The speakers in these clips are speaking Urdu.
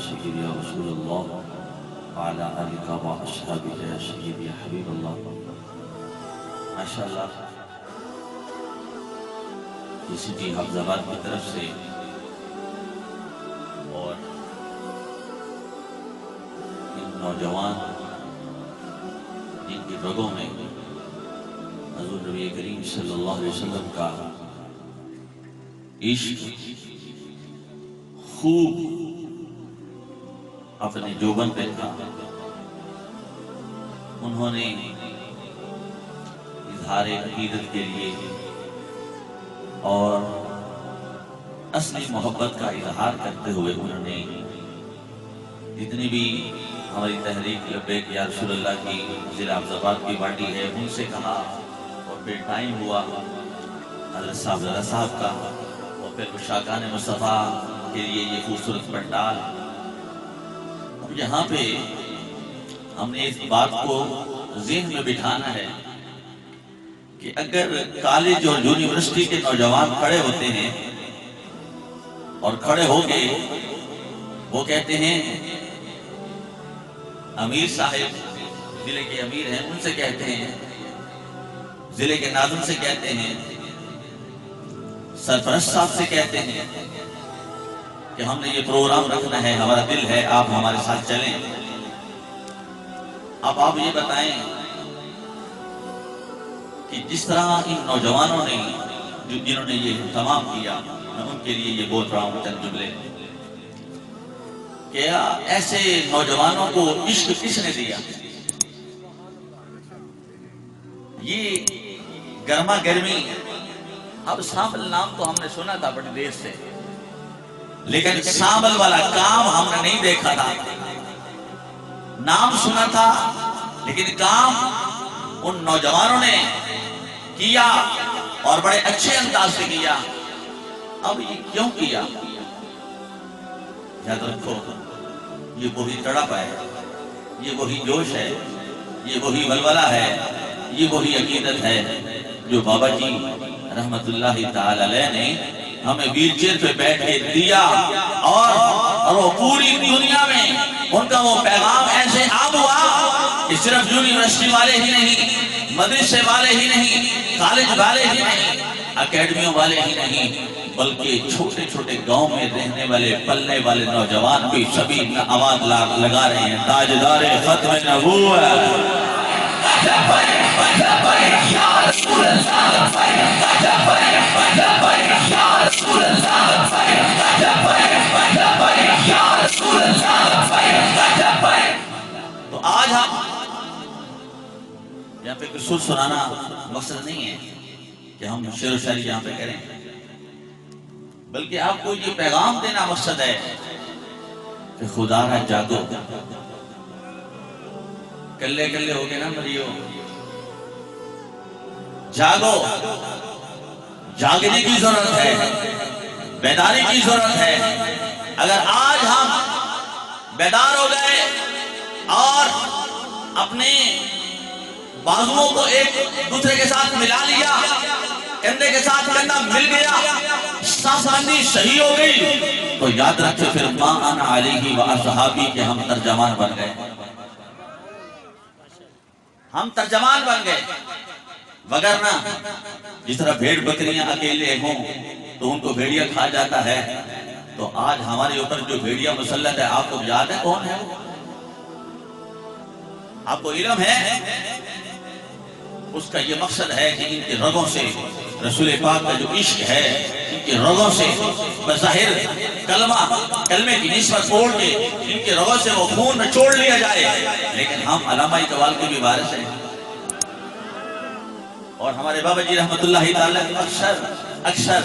سيدي يا رسول الله وعلى آلك وأصحابك يا سيدي يا حبيب الله. ماشاءاللہ کسی بھی حفظ آباد کی طرف سے اور ان نوجوان جن کی رگوں میں حضور نبی کریم صلی اللہ علیہ وسلم کا عشق خوب اپنے جوبن پہ تھا، انہوں نے اظہار عقیدت کے لیے اور اصلی محبت کا اظہار کرتے ہوئے انہوں نے جتنی بھی ہماری تحریک لبیک یا رسول اللہ کی ضلع حفظ آباد کی پارٹی ہے ان سے کہا، اور پھر ٹائم ہوا حضرت صاحب کا، اور پھر مشاکان مصطفیٰ کے لیے یہ خوبصورت پنڈال. یہاں پہ ہم نے اس بات کو ذہن میں بٹھانا ہے کہ اگر کالج اور یونیورسٹی کے نوجوان کھڑے ہوتے ہیں اور کھڑے ہو کے وہ کہتے ہیں امیر صاحب ضلع کے امیر ہیں، ان سے کہتے ہیں، ضلع کے ناظم سے کہتے ہیں، سرپرست صاحب سے کہتے ہیں کہ ہم نے یہ پروگرام رکھنا ہے، ہمارا دل ہے، آپ ہمارے ساتھ چلیں. اب آپ یہ بتائیں کہ جس طرح ان نوجوانوں نے جنہوں نے یہ تمام کیا، میں ان کے لیے یہ بول رہا ہوں چند جملے، کہ ایسے نوجوانوں کو عشق کس نے دیا؟ یہ گرما گرمی، اب سانبل نام تو ہم نے سنا تھا بڑی دیر سے، لیکن سانبل والا کام ہم نے نہیں دیکھا تھا. نام سنا تھا لیکن کام ان نوجوانوں نے کیا اور بڑے اچھے انداز سے کیا. اب یہ کیوں کیا؟ یاد رکھو، یہ وہی تڑپ ہے، یہ وہی جوش ہے، یہ وہی ولولہ ہے، یہ وہی عقیدت ہے جو بابا جی رحمت اللہ تعالی علیہ نے ہمیں ویل چیئر پہ بیٹھ کے دیا، اور وہ پوری دنیا میں ان کا وہ پیغام ایسے عام ہوا کہ صرف یونیورسٹی والے ہی نہیں، مدرسے والے ہی نہیں، کالج والے ہی نہیں، اکیڈمیوں والے ہی نہیں، بلکہ چھوٹے چھوٹے گاؤں میں رہنے والے پلنے والے نوجوان بھی سبھی آواز لگا رہے ہیں، تاجدار ختم نبوت یا رسول اللہ. تو آج ہم یہاں پہ کچھ سر سنانا مقصد نہیں ہے کہ ہم شعر و شاعری یہاں پہ کریں، بلکہ آپ کو یہ پیغام دینا مقصد ہے کہ خدا نہ جاگو، کلے کلے ہو کے نہ مریو، جاگو، جاگنے کی ضرورت ہے، بیداری کی ضرورت ہے. اگر آج ہم بیدار ہو گئے اور اپنے بازوؤں کو ایک دوسرے کے ساتھ ملا لیا، کندھے کے ساتھ کندھا مل گیا، سانس بندی صحیح ہو گئی، تو یاد رکھے پھر ما انا علیہ و اصحابی کے ہم ترجمان بن گئے، ہم ترجمان بن گئے. وگرنہ جس طرح بھیڑ بکریاں اکیلے ہوں تو ان کو بھیڑیا کھا جاتا ہے، تو آج ہمارے اوپر جو بھیڑیا مسلط ہے، آپ کو یاد ہے کون ہے؟ آپ کو علم ہے؟ اس کا یہ مقصد ہے کہ ان کے رگوں سے رسول پاک کا جو عشق ہے، ان کے رگوں سے بظاہر کلمے کی نسبت توڑ کے ان کے رگوں سے وہ خون نچوڑ لیا جائے، لیکن ہم علامہ اقبال کے بھی وارث ہیں. اور ہمارے بابا جی رحمت اللہ تعالیٰ اکثر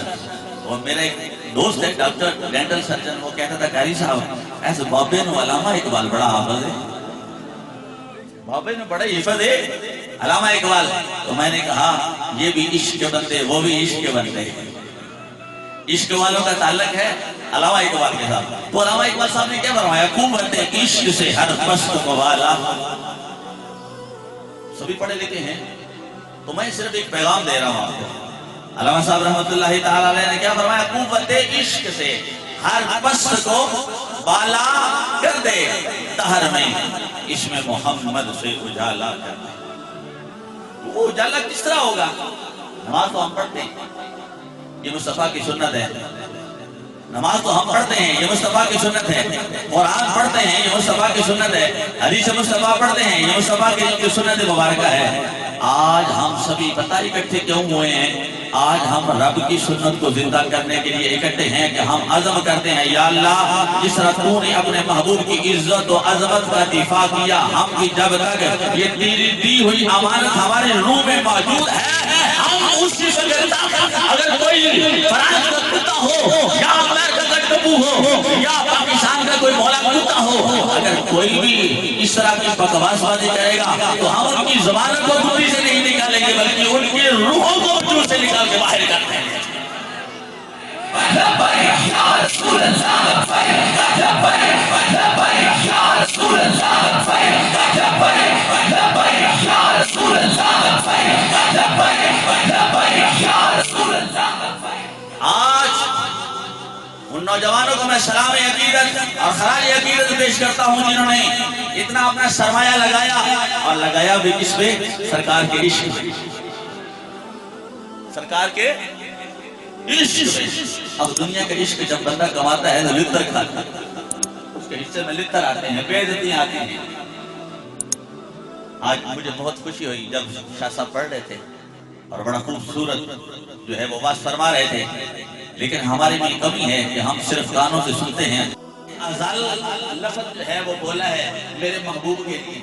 اور میرا ایک دوست ہے ڈاکٹر ڈینٹل سرجن، وہ کہتا تھا قاری صاحب ایسے بابے نو علامہ اقبال بڑا حافظ ہے، بابے نے بڑا حفظ ہے علامہ اقبال. تو میں نے کہا یہ بھی عشق کے بندے، وہ بھی عشق کے بندے. عشق والوں کا تعلق ہے علامہ اقبال کے ساتھ. تو علامہ اقبال صاحب نے کیا فرمایا؟ قوت عشق سے ہر پست کو والا. سبھی پڑھے لکھے ہیں تو میں صرف ایک پیغام دے رہا ہوں آپ کو. علامہ صاحب رحمۃ اللہ تعالی علیہ نے کیا فرمایا؟ قوت عشق سے ہر پست کو بالا کر دے، دہر میں عشق محمد سے اجالا کر دے. وہ اجالا کس طرح ہوگا؟ نماز تو ہم پڑھتے ہیں، یہ مصطفیٰ کی سنت ہے. نماز تو ہم پڑھتے ہیں، یہ مصطفیٰ کی سنت ہے. قرآن پڑھتے ہیں، یہ مصطفیٰ کی سنت ہے. حدیث مصطفیٰ پڑھتے ہیں، یہ مصطفیٰ کی سنت مبارکہ ہے. آج ہم سبھی پتہ اکٹھے کیوں ہوئے ہیں؟ آج ہم رب کی سنت کو زندہ کرنے کے لیے اکٹھے ہیں کہ ہم عزم کرتے ہیں یا اللہ جس طرح تو نے اپنے محبوب کی عزت و عظمت کا دفاع کیا، ہم کی جب تک یہ تیری دی ہوئی امانت ہمارے روح میں موجود ہے، ہم اس کی اگر کوئی فرانس کا کتا ہو یا امریکہ کا ٹپو ہو یا پاکستان کا کوئی مولا کتا ہو، اگر کوئی بھی اس طرح کی بکواس بازی کرے گا تو ہم ان کی زبان کو دوری سے نہیں نکالیں گے بلکہ ان کی روحوں کو وجود سے نکال کے باہر کرتے ہیں. آج ان نوجوانوں کو میں سلام عقیدت اور خراج عقیدت پیش کرتا ہوں جنہوں نے اتنا اپنا سرمایہ لگایا اور لگایا بھی کس پہ؟ سرکار کے عشق پہ. سرکار کے عشق پہ. اب دنیا کا عشق جب بندہ کماتا ہے تو لتر کھاتا ہے، اس کے حصے میں لتر آتے ہیں، بے عزتیاں آتی ہیں. آج مجھے بہت خوشی ہوئی جب شاہ صاحب پڑھ رہے تھے اور بڑا خوبصورت جو ہے وہ بات فرما رہے تھے، لیکن ہمارے میں کمی ہے کہ ہم صرف کانوں سے سنتے ہیں. ازل لفظ جو ہے وہ بولا ہے میرے محبوب کے لیے،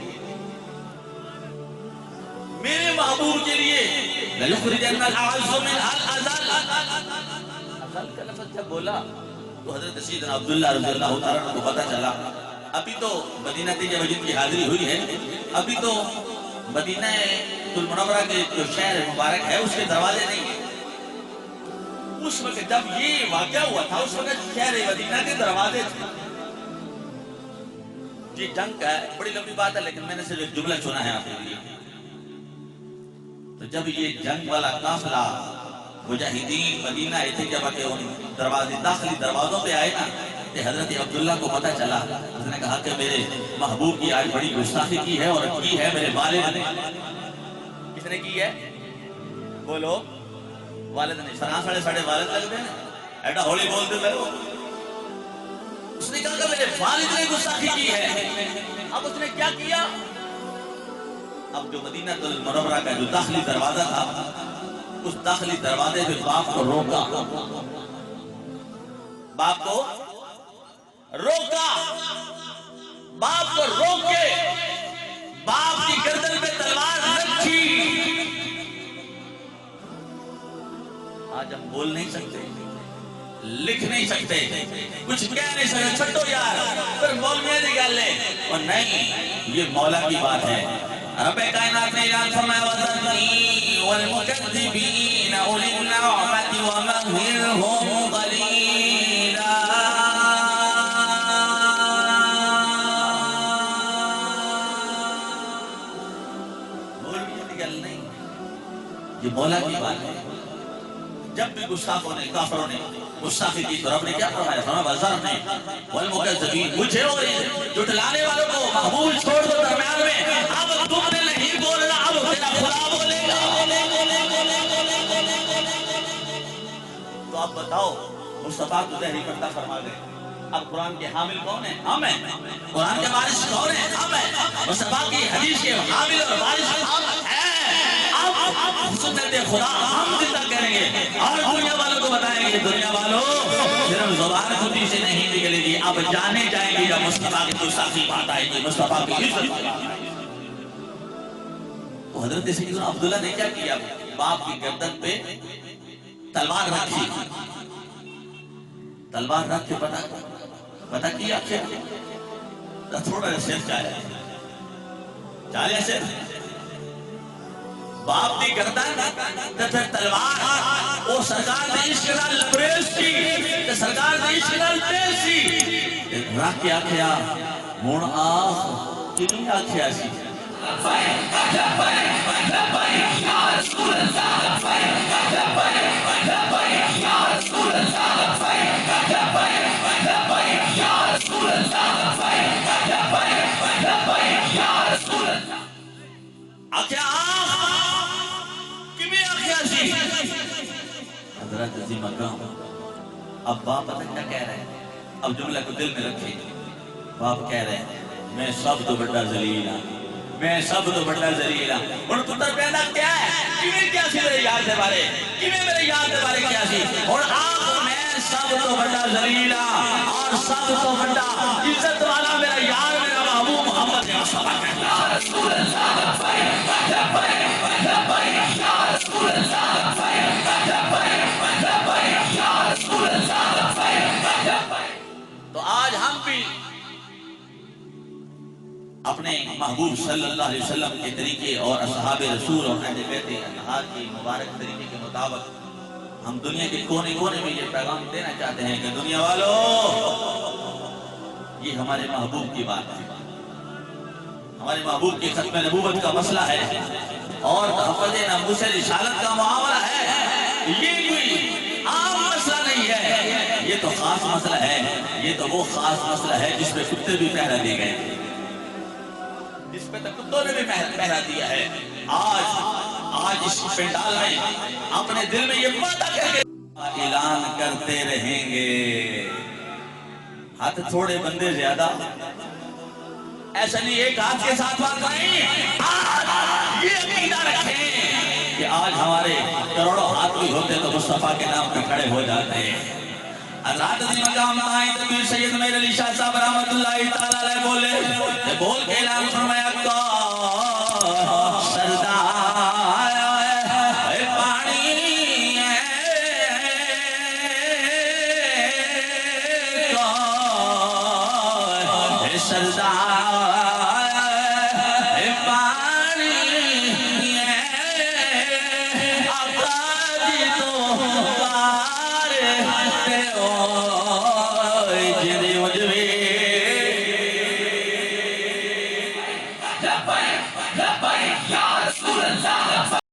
میرے محبوب کے لیے. لَيُخْرِجَنَّ الْأَعَزُّ مِنْهَا الْأَذَلَ. ازل کا لفظ جب بولا تو حضرت سیدنا عبداللہ رضی اللہ تعالیٰ کو پتا چلا ابھی تو مدینہ جب جن کی حاضری ہوئی ہے، ابھی تو مدینہ المنورہ کے جو شہر مبارک ہے اس کے دروازے نہیں ہیں. اس وقت جب یہ واقعہ ہوا تھا اس وقت شہر مدینہ کے دروازے تھے. یہ جنگ کا ہے، بڑی لمبی بات ہے لیکن میں نے صرف ایک جملہ چنا ہے آپ کے لیے. تو جب یہ جنگ والا قافلہ مجاہدین مدینہ آئے تھے، جب آکے ان دروازے داخلی دروازوں پہ آئے نا، کہ حضرت عبداللہ کو پتہ چلا. اس نے کہا کہ میرے محبوب کی آج بڑی گستاخی کی ہے اور کی ہے میرے والد نے. کس نے کی ہے؟ بولو. والد نے. سڑے والد لگتے ہیں ایڈا ہولی بولتے تھے. اس نے کہا کہ میرے والد نے گستاخی کی ہے. اب اس نے کیا کیا؟ اب جو مدینہ المنورہ کا جو داخلی دروازہ تھا اس داخلی دروازے پہ باپ کو روکا. باپ کو روکا. باپ کو روک کے باپ کی گردن پہ تلوار رکھی. آج ہم بول نہیں سکتے، لکھ نہیں سکتے، کچھ کہہ نہیں سکتے. چھٹو یار پھر مولویاں دی گل ہے. اور نہیں، یہ مولا کی بات ہے. رب کائنات نے اعلان فرمایا وَذَرْنِي وَالْمُكَذِّبِينَ أُولِي النَّعْمَةِ وَمَهِّلْهُمْ قَلِيلًا. مولویاں دی گل نہیں، یہ مولا کی بات ہے. جب بھی گستاخوں نے کافروں نے گستاخی کی تو رب نے کیا فرمایا؟ فرمایا وَذَرْنِي وَالْمُكَذِّبِينَ. مجھے اور جھٹلانے والوں کو محبوب چھوڑ دو درمیان میں. اب تم نے نہیں بولنا، اب تیرا خدا بولے گا. تو اب بتاؤ مصطفیٰ کو تحریر کرتا فرما گئے. اب قرآن کے حامل کون ہیں؟ ہم ہیں. قرآن کے وارث کون ہیں؟ ہم ہیں. مصطفیٰ کی حدیث کے حامل اور وارث ہم ہیں. اب سنت خدا ہم زندہ کریں گے اور دنیا والوں کو بتائیں گے. دنیا والوں صرف زبان خودی سے نہیں نکلے گی، اب جانے جائیں گے جب مصطفیٰ کی گستاخی بات آئے گی، مصطفیٰ کی عزت. تو حضرت سیدنا عبداللہ نے کیا کیا؟ باپ کی گردن پہ تلوار رکھی. تلوار رکھ کے پتا کیا تھوڑا سر چالے سر باپ کی گردن پھر تلوار. وہ سرکار نے عشق نال لبریز کی. عشق نالتے سی رکھ کے آکھیا ہن آخ کیوں آکھیا سی یا رسول اللہ یا رسول اللہ یا رسول اللہ یا رسول اللہ آکھیا کیوں آکھیا سی حضرت عظیم مقام اب باپ پتہ کیا کہہ رہے ہیں اب جملہ کو دل میں رکھیں باپ کہہ رہے ہیں میں سب تو بڑا ذلیل ہوں میں سب تو بڑا ذلیل ہوں اور پتر پہنا کیا ہے کیویں کیا سی میرے یار دے بارے کیویں میرے یار دے بارے کیا سی اور آپ میں سب تو بڑا ذلیل ہوں اور سب تو بڑا عزت والا میرا یار میرا محبوب محمد مصطفیٰ یا رسول اللہ یا رسول اللہ تو آج ہم بھی اپنے محبوب صلی اللہ علیہ وسلم کے طریقے اور اصحاب رسول اور اہل بیت اطہار کی مبارک طریقے کے مطابق ہم دنیا کے کونے کونے میں یہ پیغام دینا چاہتے ہیں کہ دنیا والو یہ ہمارے محبوب کی بات ہے ہمارے محبوب کی ختم نبوت کا مسئلہ ہے اور تحفظ ناموس رسالت کا معاملہ ہے یہ کوئی عام مسئلہ نہیں ہے یہ تو خاص مسئلہ ہے یہ تو وہ خاص مسئلہ ہے جس پہ کتے بھی پہرا دیے گئے جس پہ کتوں نے بھی پہرا دیا ہے آج اس پنڈال میں اپنے دل میں یہ وعدہ کر کے اعلان کرتے رہیں گے ہاتھ تھوڑے بندے زیادہ ایسا نہیں ایک ہاتھ کے ساتھ بات نہیں آج یہ عقیدہ رکھیں کہ آج ہمارے کروڑوں ہاتھ بھی ہوتے تو مصطفیٰ کے نام پہ کھڑے ہو جاتے ہیں حضرت عظیم مقام آئیں تبیر سید میر علی شاہ صاحب رحمت اللہ تعالیٰ علیہ بول کے اعلان فرمایا سردار پانی سردار پانی آقا جی تو پار